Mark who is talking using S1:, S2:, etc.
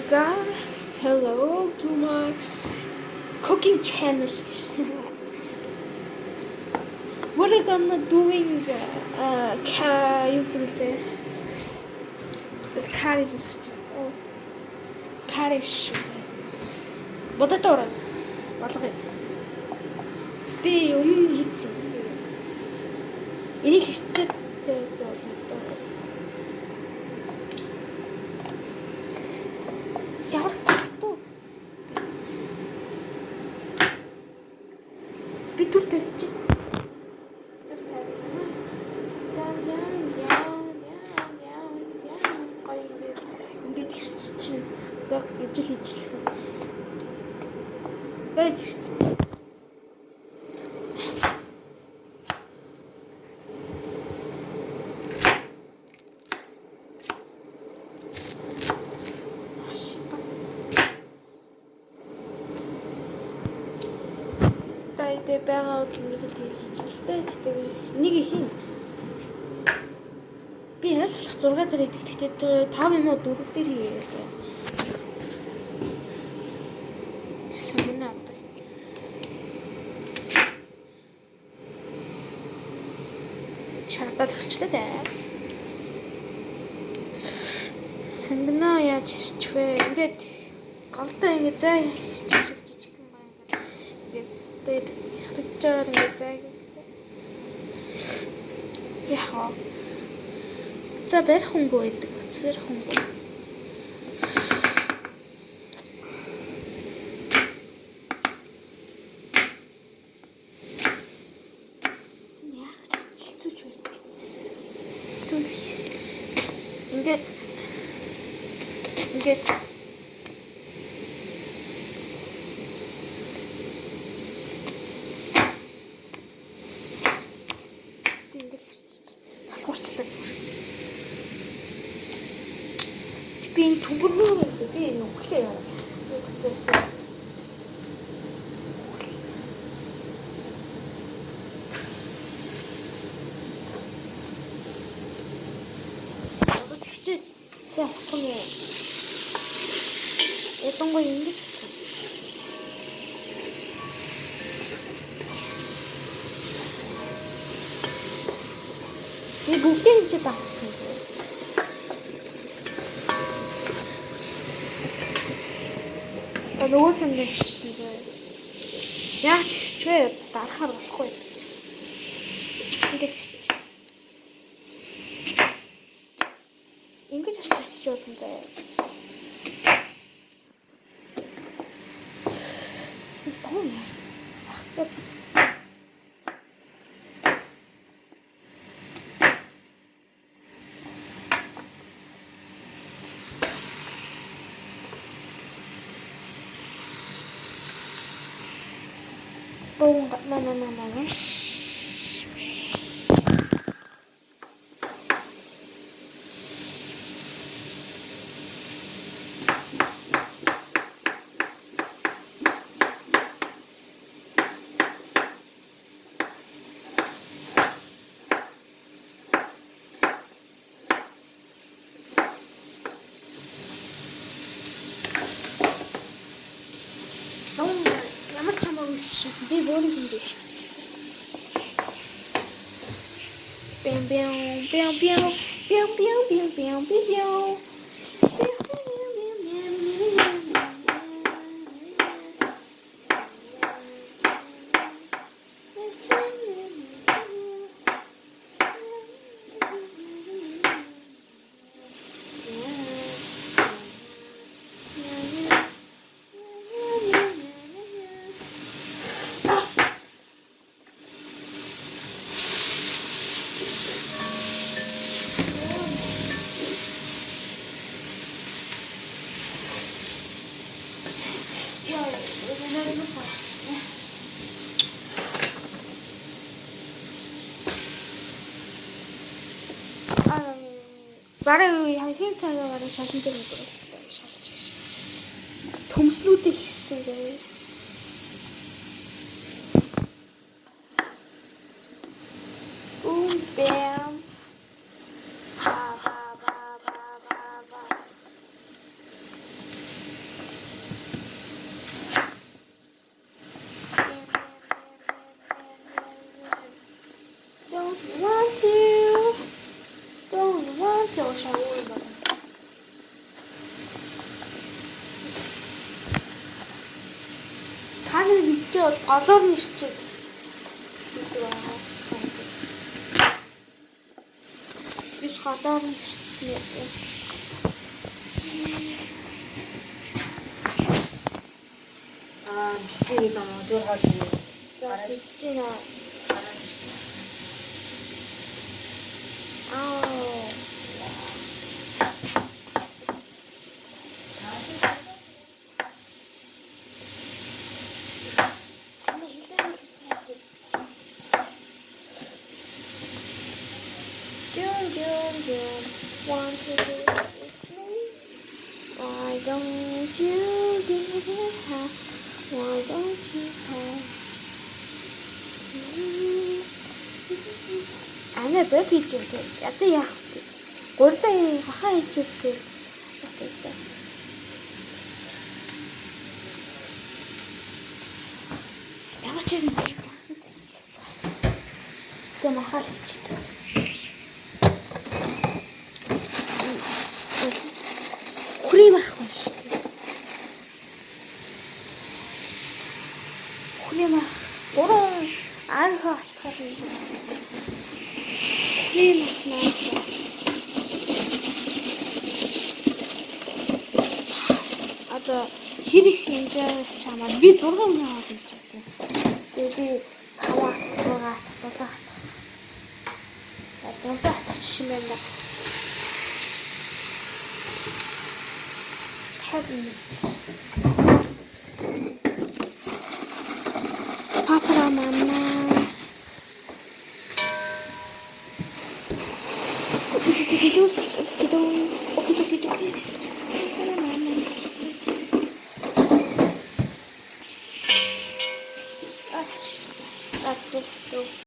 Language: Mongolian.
S1: guys, hello to my cooking channel. What are gonna doing? Curry curry shoot. What are you? What are you? Be хийсэн. Энийг хичээдтэй болоо. Ямар хатуу. Би түр тавьчих. Ингээд чинь яг ижил ижилхэн. Байж шүү. Тэ байгаа бол нэг л тэгэл хийчихлээ. Тэгтээ нэг хийн. Би аль болох 6 дээр идэх. Тэгтээ 5 юм уу 4 дээр хийгээ. Сумна одоо. Чартад эхэлчлээ дээ. Сумна яаж хийчих вэ? Ингээд голдоо ингээд зай хийчих жижиг юм байна. Ингээд харагдаж байгаа зай. Яа. За барих хөнгөө байдаг. Барих хөнгөө. Ингээд салгуурчлаа зүгээр. Би түгэрнөө би нүглээ яа. Нүгцээсэн. Тэгчээ. Яахгүй нэ. Этонго ингэ. 이 목갱지다. 나 녹았었는데 진짜. 야, 진짜 날하러 갈 거야. 이게 진짜 진짜. 너무 뭔가 나나나나 네 머리인데. 뿅뿅뿅뿅뿅뿅뿅뿅뿅. Бараг хамгийн цагаагаар шалан дээр өгдөг шалж шээ. Төмслүүдийг хийсэн заяа. Бэм. Don't want to shower ba? Таны видео голоор нэрчээ. Биш голоор нэрчсэн юм.
S2: Бисний ном зургаад байна.
S1: За бичиж байна. Want to do it with me? Why don't you give it half? Why don't you have? Ана бэг хийж байгаа. Ядаа яах вэ? Гурлаа хахаа хийчихээ. Окей. Ямар ч юм. Тэ махал хийчихээ. Хүрээ байхгүй шүү дээ. Хүрээ мах. Гурван анхаа атгах юм. Хүрээ махнаас. Одоо хэрэг хэмжээс чамаа би 6 өнөө аваад хийж байгаа. Тэгээ би 5 6 7 7 атчих юм байна. Papa, mama. That's the stove.